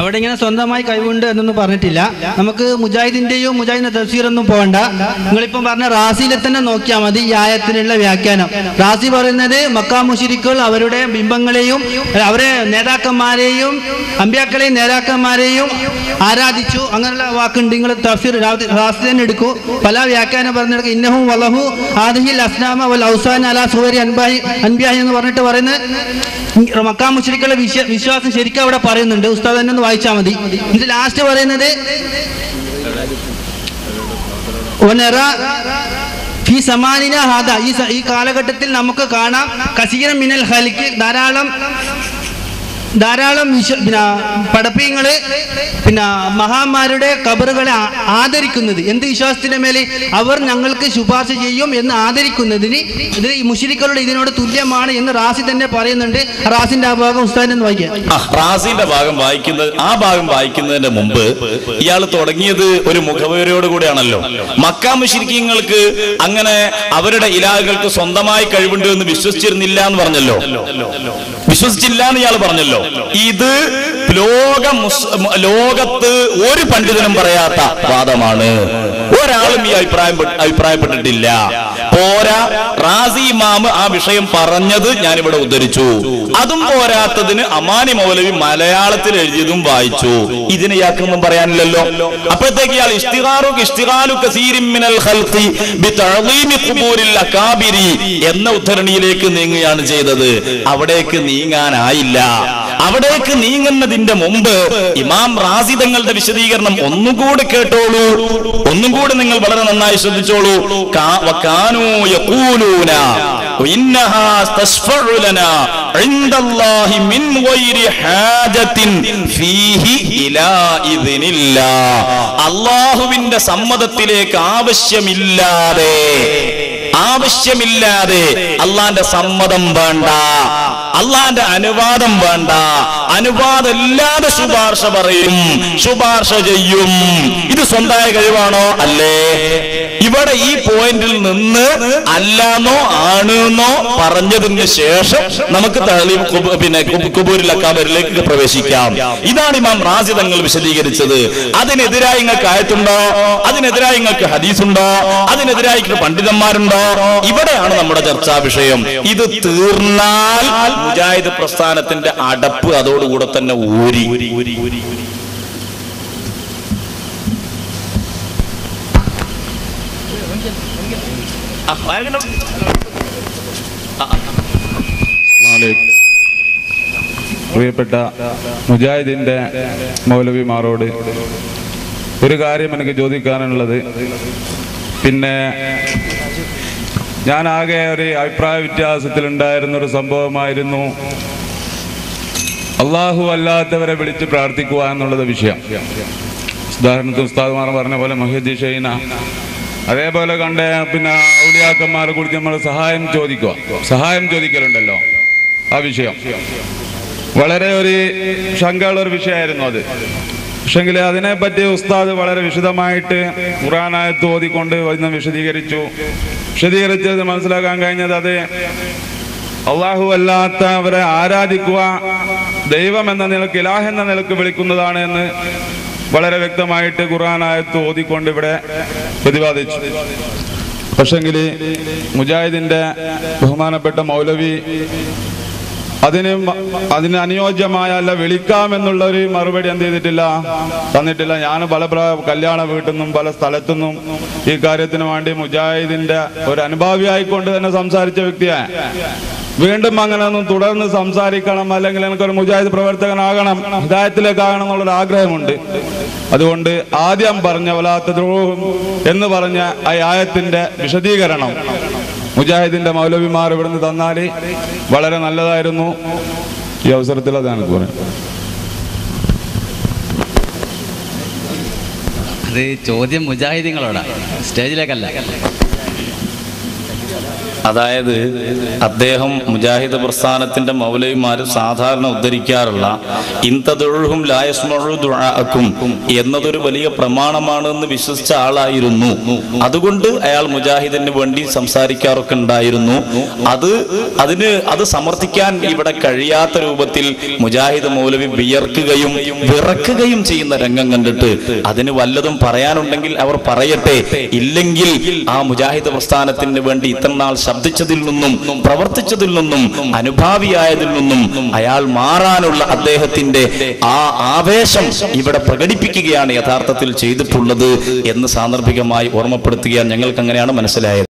അവിടെ ഇങ്ങനെ സ്വന്തമായി കഴിവുണ്ട് എന്നൊന്നും പറഞ്ഞിട്ടില്ല. നമുക്ക് മുജാഹിദിന്റെയോ മുജാഹിദിന്റെ തഫ്സീറൊന്നും പോകണ്ട. നിങ്ങളിപ്പം പറഞ്ഞ റാസിയിലെ തന്നെ നോക്കിയാൽ മതി ഈ ആയത്തിനുള്ള വ്യാഖ്യാനം. റാസി പറയുന്നത് മക്കാ മുശ്രിക്കുകൾ അവരുടെ ബിംബങ്ങളെയും അവരെ നേതാക്കന്മാരെയും അമ്പ്യാക്കളെയും നേതാക്കന്മാരെയും ആരാധിച്ചു, അങ്ങനെയുള്ള വാക്കുണ്ട്. നിങ്ങൾ തഫ്സീർ റാസി തന്നെ എടുക്കൂ. പല വ്യാഖ്യാനം പറഞ്ഞെടുക്കുക. ഇന്നഹും വലഹു ആദിഹിൽ അസ്നാമ വൽ ഔസാന അലാ സുവരി അൻബിയാഹി എന്ന് പറഞ്ഞിട്ട് പറയുന്നത് മക്കാ മുശ്രിക്കുകളുടെ വിശ്വാസം ശരിക്കും അവിടെ പറയുന്നുണ്ട്. ഉസ്താദ് തന്നെ ഒന്ന് വായിച്ചാൽ മതി. ഇത് ലാസ്റ്റ് പറയുന്നത് ഈ കാലഘട്ടത്തിൽ നമുക്ക് കാണാം കസീറൻ മിനൽ ഖൽഖി ധാരാളം പടപ്പീങ്ങള് മഹാന്മാരുടെ ഖബറുകളെ ആദരിക്കുന്നത്. എന്ത് വിശ്വാസത്തിന്റെ മേലെ? അവർ ഞങ്ങൾക്ക് ശുപാർശ ചെയ്യും എന്ന് ആദരിക്കുന്നതിന് ഇത് മുശ്രിക്കുകളുടെ ഇതിനോട് തുല്യമാണ് എന്ന് റാസി തന്നെ പറയുന്നുണ്ട്. റാസിന്റെ ആ ഭാഗം ഉസ്താദിനെ വായിക്കാം. റാസിന്റെ ഭാഗം വായിക്കുന്നതിന്റെ മുമ്പ് ഇയാൾ തുടങ്ങിയത് ഒരു മുഖവേരയോട് കൂടിയാണല്ലോ. മക്കാ മുശ്രിക്കീങ്ങൾക്ക് അങ്ങനെ അവരുടെ ഇലാഹുകൾക്ക് സ്വന്തമായി കഴിവുണ്ട് എന്ന് വിശ്വസിച്ചിരുന്നില്ല എന്ന് പറഞ്ഞല്ലോ, വിശ്വസിച്ചില്ല എന്ന് ഇയാൾ പറഞ്ഞല്ലോ. ഇത് ലോകത്ത് ഒരു പണ്ഡിതനും പറയാത്ത വാദമാണ്. ഒരാളും ഈ അഭിപ്രായപ്പെട്ടിട്ടില്ല. പോരാ, റാസി ഇമാം ആ വിഷയം പറഞ്ഞത് ഞാനിവിടെ ഉദ്ധരിച്ചു. അതും പോരാത്തതിന് അമാനി മൗലവി മലയാളത്തിൽ എഴുതിയതും വായിച്ചു. ഇതിന് ഇയാൾക്കൊന്നും പറയാനില്ലല്ലോ. അപ്പോഴത്തേക്ക് ഇയാൾ എന്ന ഉദ്ധരണിയിലേക്ക് നീങ്ങുകയാണ് ചെയ്തത്. അവിടേക്ക് നീങ്ങാനായില്ല. അവിടേക്ക് നീങ്ങുന്നതിന്റെ മുമ്പ് ഇമാം റാസി തങ്ങളുടെ വിശദീകരണം ഒന്നുകൂടി കേട്ടോളൂ, ഒന്നുകൂടി നിങ്ങൾ വളരെ നന്നായി ശ്രദ്ധിച്ചോളൂ. അല്ലാഹുവിന്റെ സമ്മതത്തിലേക്ക് ആവശ്യമില്ലാതെ അള്ളാന്റെ സമ്മതം വേണ്ട, അള്ളാന്റെ അനുവാദം വേണ്ട. അനുവാദമില്ലാതെ ശുപാർശ പറയും, ശുപാർശ ചെയ്യും. ഇത് സ്വന്തമായ കഴിവാണോ? അല്ലേ? ഇവിടെ ഈ പോയിന്റിൽ നിന്ന് അല്ലാന്നോ ആണെന്നോ പറഞ്ഞതിന് ശേഷം നമുക്ക് ഖുബൂരിൽ അക്കാബരിലേക്ക് പ്രവേശിക്കാം. ഇതാണ് ഇമാം റാസി തങ്ങൾ വിശദീകരിച്ചത്. അതിനെതിരായി നിങ്ങൾക്ക് ആയത്തുണ്ടോ? അതിനെതിരായി നിങ്ങൾക്ക് ഹദീസുണ്ടോ? അതിനെതിരായി പണ്ഡിതന്മാരുണ്ടോ? ഇവിടെയാണ് നമ്മുടെ ചർച്ചാ വിഷയം. ഇത് തീർന്നാൽ മുജാഹിദ് പ്രസ്ഥാനത്തിന്റെ അടപ്പ് അതോടുകൂടെ തന്നെ ഊരി. പ്രിയപ്പെട്ട മുജാഹിദിന്റെ മൗലവിമാരോട് ഒരു കാര്യം എനിക്ക് ചോദിക്കാനുള്ളത്, പിന്നെ ഞാൻ ആകെ ഒരു അഭിപ്രായ വ്യത്യാസത്തിലുണ്ടായിരുന്നൊരു സംഭവമായിരുന്നു അള്ളാഹു അല്ലാത്തവരെ വിളിച്ച് പ്രാർത്ഥിക്കുക എന്നുള്ളത് വിഷയം. ഉദാഹരണത്തിന് ഉസ്താദ്മാർ പറഞ്ഞ പോലെ മൊഹീദ്ദീൻ ഷെയ്ന, അതേപോലെ കണ്ട ഔലിയാക്കന്മാരെ കുറിച്ച് നമ്മൾ സഹായം ചോദിക്കലുണ്ടല്ലോ, ആ വിഷയം വളരെ ഒരു ശങ്കയുള്ളൊരു വിഷയമായിരുന്നു അത്. പക്ഷെങ്കിൽ അതിനെപ്പറ്റി ഉസ്താദ് വളരെ വിശദമായിട്ട് ഖുർആനായത്ത് ഓതിക്കൊണ്ട് വിശദീകരിച്ചത് മനസ്സിലാക്കാൻ കഴിഞ്ഞത്, അത് അള്ളാഹു അല്ലാത്തവരെ ആരാധിക്കുക ദൈവം എന്ന നിലക്ക്, ഇലാഹ് എന്ന നിലക്ക് വിളിക്കുന്നതാണ് എന്ന് വളരെ വ്യക്തമായിട്ട് ഖുർആനായത്ത് ഓതിക്കൊണ്ട് ഇവിടെ പ്രതിപാദിച്ചു. പക്ഷെങ്കിൽ മുജാഹിദിന്റെ ബഹുമാനപ്പെട്ട മൗലവി അതിന് അനുയോജ്യമായ അല്ല വിളിക്കാമെന്നുള്ളൊരു മറുപടി എന്ത് ചെയ്തിട്ടില്ല, തന്നിട്ടില്ല. ഞാൻ പല കല്യാണ വീട്ടിൽ നിന്നും പല സ്ഥലത്തുനിന്നും ഈ കാര്യത്തിന് വേണ്ടി മുജാഹിദിന്റെ ഒരു അനുഭാവിയായിക്കൊണ്ട് തന്നെ സംസാരിച്ച വ്യക്തിയാണ്. വീണ്ടും അങ്ങനെ ഒന്നും തുടർന്ന് സംസാരിക്കണം, അല്ലെങ്കിൽ എനിക്കൊരു മുജാഹിദ് പ്രവർത്തകനാകണം, ഹിദായത്തിലേക്കാകണം എന്നുള്ളൊരു ആഗ്രഹമുണ്ട്. അതുകൊണ്ട് ആദ്യം പറഞ്ഞ വലാത്തദ്റൂഹും എന്ന് പറഞ്ഞ ആ ആയത്തിന്റെ വിശദീകരണം മുജാഹിദിന്റെ മൗലവിമാർ ഇവിടുന്ന് തന്നാൽ വളരെ നല്ലതായിരുന്നു. ഈ അവസരത്തിൽ അതാണ് പറയാം. അത് ചോദ്യം മുജാഹിദീങ്ങളോടാ, സ്റ്റേജിലേക്കല്ല. അതായത് അദ്ദേഹം മുജാഹിദ് പ്രസ്ഥാനത്തിന്റെ മൗലവിമാര് സാധാരണ ഉദ്ധരിക്കാറുള്ള ഇൻതദുഉഹും ലാ യസ്മഉ ദുആഅക്കും എന്നതൊരു വലിയ പ്രമാണമാണ് എന്ന് വിശ്വസിച്ച ആളായിരുന്നു. അതുകൊണ്ട് അയാൾ മുജാഹിദിന് വേണ്ടി സംസാരിക്കാറൊക്കെ ഉണ്ടായിരുന്നു. അത് സമർത്ഥിക്കാൻ ഇവിടെ കഴിയാത്ത രൂപത്തിൽ മുജാഹിദ് മൗലവി വിയർക്കുകയും വിറക്കുകയും ചെയ്യുന്ന രംഗം കണ്ടിട്ട് അതിന് വല്ലതും പറയാനുണ്ടെങ്കിൽ അവർ പറയട്ടെ, ഇല്ലെങ്കിൽ ആ മുജാഹിദ് പ്രസ്ഥാനത്തിന് വേണ്ടി ഇത്ര നാൾ ശബ്ദിച്ചതിൽ നിന്നും പ്രവർത്തിച്ചതിൽ നിന്നും അനുഭാവിയായതിൽ നിന്നും അയാൾ മാറാനുള്ള അദ്ദേഹത്തിന്റെ ആ ആവേശം ഇവിടെ പ്രകടിപ്പിക്കുകയാണ് യഥാർത്ഥത്തിൽ ചെയ്തിട്ടുള്ളത് എന്ന് സാന്ദർഭികമായി ഓർമ്മപ്പെടുത്തുകയാണ്. ഞങ്ങൾക്ക് അങ്ങനെയാണ് മനസ്സിലായത്.